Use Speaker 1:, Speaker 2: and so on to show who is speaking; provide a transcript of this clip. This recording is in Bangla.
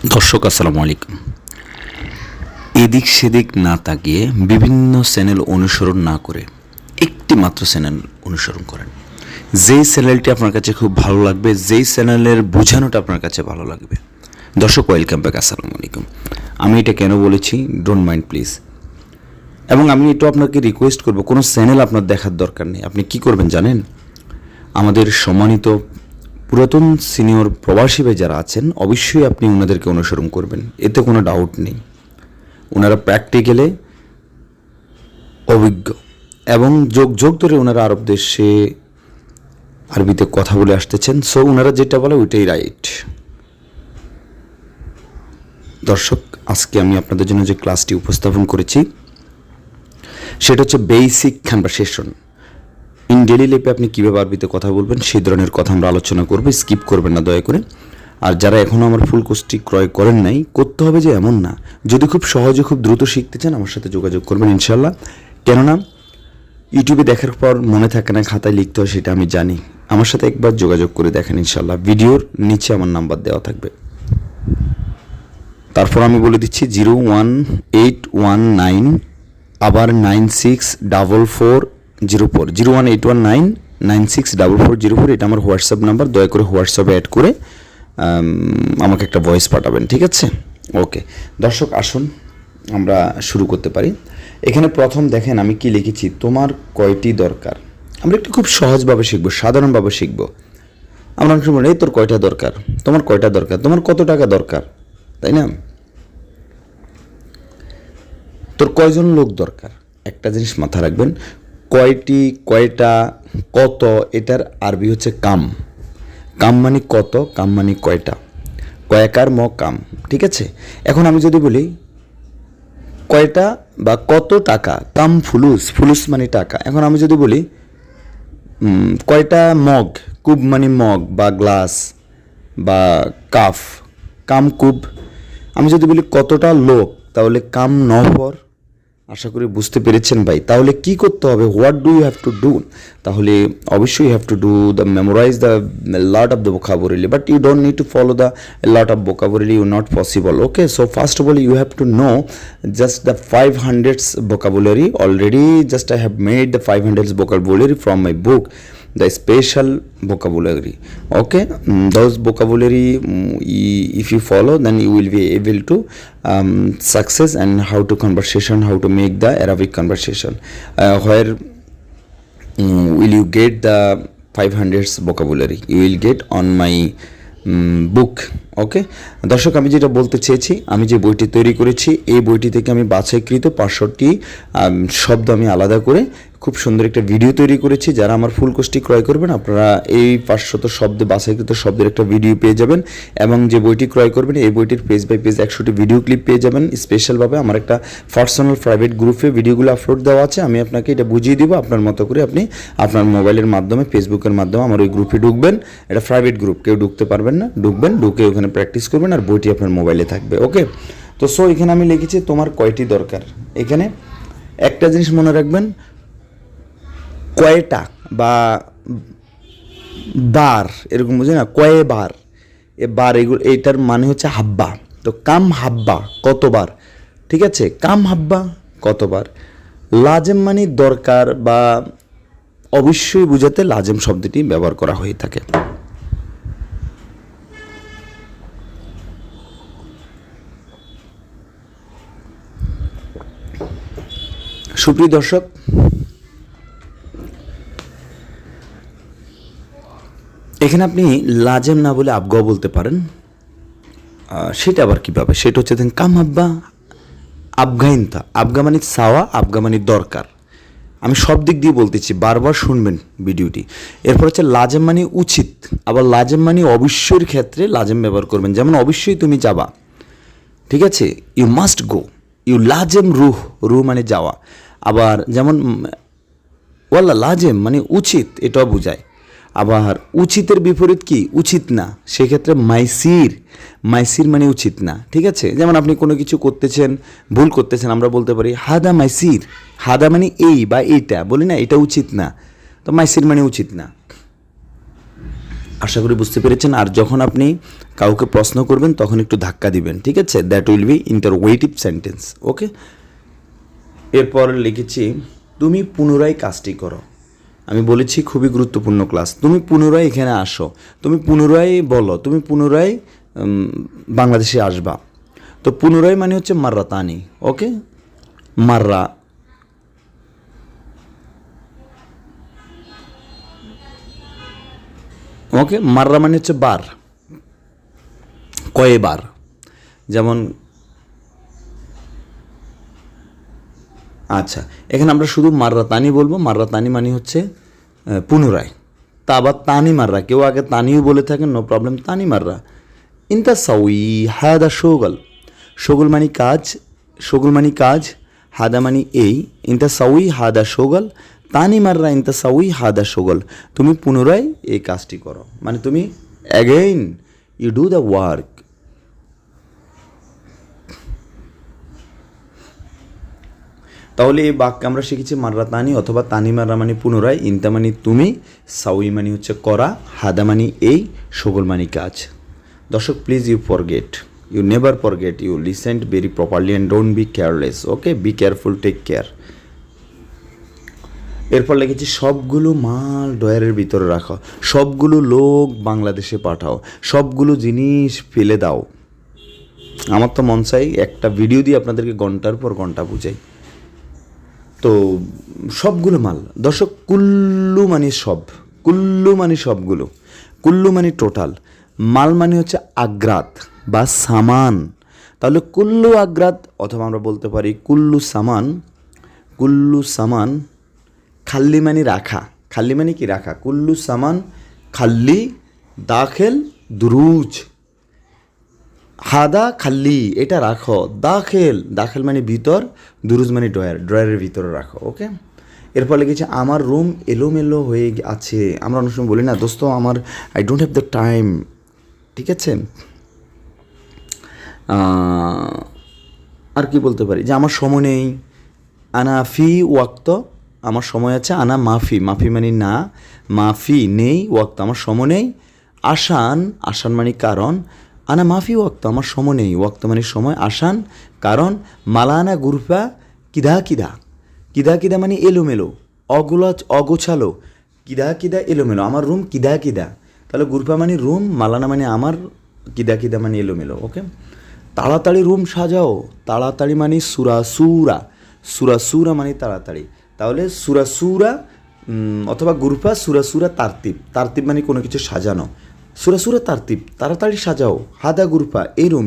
Speaker 1: দর্শক আসসালামু আলাইকুম। এদিক সেদিক না তাকিয়ে বিভিন্ন চ্যানেল অনুসরণ না করে একটি মাত্র চ্যানেল অনুসরণ করেন। যেই চ্যানেলটি আপনার কাছে খুব ভালো লাগবে, যেই চ্যানেলের বোঝানোটা আপনার কাছে ভালো লাগবে। দর্শক ওয়েলকাম ব্যাক, আসসালামু আলাইকুম। আমি এটা কেন বলেছি, ডোন্ট মাইন্ড প্লিজ। এবং আমি এটাও আপনাকে রিকোয়েস্ট করব, কোনো চ্যানেল আপনার দেখার দরকার নেই। আপনি কি করবেন জানেন? আমাদের সম্মানিত পুরাতন সিনিয়র প্রবাসী ভাই যারা আছেন, অবশ্যই আপনি ওনাদেরকে অনুসরণ করবেন, এতে কোনো ডাউট নেই। ওনারা প্র্যাকটিক্যালে অভিজ্ঞ এবং যোগ যোগ ধরে ওনারা আরব দেশে আরবিতে কথা বলে আসতেছেন। সো ওনারা যেটা বলে ওইটাই রাইট। দর্শক, আজকে আমি আপনাদের জন্য যে ক্লাসটি উপস্থাপন করেছি সেটা হচ্ছে বেসিক কনভারসেশন। ইন ডেলি লাইফে আপনি কীভাবে আরবিতে কথা বলবেন সেই ধরনের কথা আমরা আলোচনা করব। স্কিপ করবেন না দয়া করে। আর যারা এখনও আমার ফুল কোর্সটি ক্রয় করেন নাই, করতে হবে যে এমন না। যদি খুব সহজে খুব দ্রুত শিখতে চান আমার সাথে যোগাযোগ করবেন ইনশাল্লাহ। কেননা ইউটিউবে দেখার পর মনে থাকে না, খাতায় লিখতে হয়, সেটা আমি জানি। আমার সাথে একবার যোগাযোগ করে দেখেন ইনশাল্লাহ। ভিডিওর নিচে আমার নাম্বার দেওয়া থাকবে। তারপর আমি বলে দিচ্ছি 01819 আবার 964404 01819 964404। এটা আমার হোয়াটসঅ্যাপ নাম্বার। দয়া করে হোয়াটসঅ্যাপে অ্যাড করে আমাকে একটা ভয়েস পাঠাবেন, ঠিক আছে? ওকে দর্শক, আসুন আমরা শুরু করতে পারি। এখানে প্রথম দেখেন আমি কি লিখেছি, তোমার কয়টি দরকার। আমরা একটু খুব সহজভাবে শিখবো, সাধারণভাবে শিখবো। আমরা অনেক সময় এই তোর কয়টা দরকার, তোমার কয়টা দরকার, তোমার কত টাকা দরকার, তাই না? তোর কয়জন লোক দরকার। একটা জিনিস মাথায় রাখবেন, কয়টি, কয়টা, কত, এটার আরবি হচ্ছে কাম। কাম মানে কত, কাম মানে কয়টা, কয়েকার ম কাম, ঠিক আছে? এখন আমি যদি বলি কয়টা বা কত টাকা, কাম ফুলুস, ফুলুস মানে টাকা। এখন আমি যদি বলি কয়টা মগ, কুব মানে মগ বা গ্লাস বা কাফ, কাম কুব। আমি যদি বলি কতটা লোক, তাহলে কাম নফর। আশা করি বুঝতে পেরেছেন ভাই। তাহলে কি করতে হবে, what do you have to do? তাহলে অবশ্যই you have to do the memorise the lot of the vocabulary, but you don't need to follow the lot of vocabulary, you not possible. Okay, so first of all you have to know just the 500s vocabulary. Already just I have made the 500s vocabulary from my book, the special vocabulary. Okay, those vocabulary, if you follow, then you will be able to success and how to conversation, how to make the Arabic conversation. Where will you get the 500s vocabulary? You will get on my বুক। ওকে দর্শক, আমি যেটা বলতে চেয়েছি, আমি যে বইটি তৈরি করেছি এই বইটি থেকে আমি বাছাইকৃত 500টি শব্দ আমি আলাদা করে খুব সুন্দর একটা ভিডিও তৈরি করেছি। যারা আমার ফুল কোর্সটি ক্রয় করবেন আপনারা এই 500 শব্দে বাছাইকৃত শব্দের একটা ভিডিও পেয়ে যাবেন। এবং যে বইটি ক্রয় করবেন এই বইটির পেজ বাই পেজ 100টি ভিডিও ক্লিপ পেয়ে যাবেন। স্পেশালভাবে আমার একটা পার্সোনাল প্রাইভেট গ্রুপে ভিডিওগুলো আপলোড দেওয়া আছে। আমি আপনাকে এটা বুঝিয়ে দিব, আপনার মতো করে আপনি আপনার মোবাইলের মাধ্যমে, ফেসবুকের মাধ্যমে আমার ওই গ্রুপে ঢুকবেন। এটা প্রাইভেট গ্রুপ, কেউ ঢুকতে পারবেন না। ঢুকবেন, ঢুকে ওখানে প্র্যাকটিস করবেন আর বইটি আপনার মোবাইলে থাকবে। ওকে, তো সো এখানে আমি লিখেছি তোমার কয়টি দরকার। এখানে একটা জিনিস মনে রাখবেন, কয়টা বা বার, এরকম বুঝি না, কয়ে বার, এ বার, এগুলো এইটার মানে হচ্ছে হাব্বা। তো কাম হাব্বা, কতবার, ঠিক আছে? কাম হাব্বা, কতবার। লাজেম মানে দরকার বা অবশ্যই বুঝাতে লাজেম শব্দটি ব্যবহার করা হয়ে থাকে। সুপ্রিয় দর্শক, এখানে আপনি লাজেম না বলে আবগাও বলতে পারেন। সেটা আবার কীভাবে, সেটা হচ্ছে দেখেন, কাম আব্বা আবগাইনতা। আবগা মানে সাওয়া, আবগা মানে দরকার। আমি সব দিক দিয়ে বলতেছি, বারবার শুনবেন ভিডিওটি। এরপর হচ্ছে লাজেম মানে উচিত, আবার লাজেম মানে অবশ্যইয়ের ক্ষেত্রে লাজেম ব্যবহার করবেন। যেমন অবশ্যই তুমি যাবা, ঠিক আছে? ইউ মাস্ট গো, ইউ লাজেম রুহ, রুহ মানে যাওয়া। আবার যেমন ওয়াল্লা লাজেম মানে উচিত, এটাও বোঝায়। আবার উচিতের বিপরীত কি, উচিত না। সেক্ষেত্রে মাইসির, মাইসির মানে উচিত না, ঠিক আছে? যেমন আপনি কোনো কিছু করতেছেন, ভুল করতেছেন, আমরা বলতে পারি হাদা মাইসির। হাদা মানে এই বা এইটা, বলি না এটা উচিত না, তো মাইসির মানে উচিত না। আশা করি বুঝতে পেরেছেন। আর যখন আপনি কাউকে প্রশ্ন করবেন তখন একটু ধাক্কা দিবেন, ঠিক আছে? That will be interrogative sentence. Okay, এরপর লিখেছি তুমি পুনরায় কাজটি করো। আমি বলেছি খুবই গুরুত্বপূর্ণ ক্লাস, তুমি পুনরায় এখানে আসো, তুমি পুনরায় বলো, তুমি পুনরায় বাংলাদেশে আসবা। তো পুনরায় মানে হচ্ছে মাররাতানি। ওকে, মাররা। ওকে, মাররা মানে হচ্ছে বার, কয়েবার। যেমন আচ্ছা, এখানে আমরা শুধু মাররাতানি বলবো। মাররাতানি মানে হচ্ছে পুনরায়। তা আবার তানি মাররা, কেউ আগে তানিও বলে থাকেন, নো প্রবলেম, তানি মাররা। ইনতা সাউই হাদা শোগল। শোগল মানে কাজ, শোগল মানে কাজ, হাদা মানে এই। ইনতা সাউই হাদা শোগল, তানি মাররা ইনতা সাউই হাদা শোগল। তুমি পুনরায় এই কাজটি করো, মানে তুমি again you do the work. তাহলে এই বাক্যে আমরা শিখেছি মাররা তানি অথবা তানি মাররা মানে পুনরায়, ইনতা মানে তুমি, সাউই মানে হচ্ছে করা, হাদা মানে এই, শোগল মানে কাজ। দর্শক please you forget, you never forget, you listen very properly and don't be careless. Okay, be careful, take care. এরপর লিখেছি সবগুলো মাল ডয়ারের ভিতরে রাখো, সবগুলো লোক বাংলাদেশে পাঠাও, সবগুলো জিনিস ফেলে দাও। আমার তো মন চাই একটা ভিডিও দিয়ে আপনাদেরকে ঘন্টার পর ঘন্টা বুঝাই। তো সবগুলো মাল, দর্শক কুল্লু মানে সব, কুল্লু মানে সবগুলো, কুল্লু মানে টোটাল, মাল মানে হচ্ছে আগ্রাত বা সামান। তাহলে কুল্লু আগ্রাত, অথবা আমরা বলতে পারি কুল্লু সামান। কুল্লু সামান, খাল্লি মানে রাখা, খাল্লি মানে কি রাখা, কুল্লু সামান খাল্লি দাখেল দুরুজ। হাদা খাল্লি এটা রাখো, দাখেল, দাখেল মানে ভিতর, দুরুজ মানে ড্রয়ার, ড্রয়ারের ভিতরে রাখো। ওকে, এরপর লিখেছে আমার রুম এলোমেলো হয়ে আছে। আমরা অনেক সময় বলি না দোস্ত আমার I don't have the time, ঠিক আছে? আর কি বলতে পারি, যে আমার সময় নেই, আনা ফি ওয়াক্ত, আমার সময় আছে, আনা মাফি, মাফি মানে না, মাফি নেই, ওয়াক্ত আমার সময় নেই, আসান, আসান মানে কারণ, আনা মাফি ওয়াক্ত আমার সময় নেই, ওয়াক্ত মানে সময়, আসান কারণ, মালানা গুরফা কিদা কিদা, কিদা কিদা মানে এলোমেলো, অগোছালো, কিদা কিদা এলোমেলো, আমার রুম কিদা কিদা। তাহলে গুরফা মানে রুম, মালানা মানে আমার, কিদা কিদা মানে এলোমেলো। ওকে, তাড়াতাড়ি রুম সাজাও, তাড়াতাড়ি মানে সুরাসুরা, সুরাসুরা মানে তাড়াতাড়ি। তাহলে সুরাসুরা অথবা গুরফা সুরাসুরা তারতিব, তারতিব মানে কোনো কিছু সাজানো, সুরাসুরা তারতিব তাড়াতাড়ি সাজাও, হাদা গুরফা এই রুম।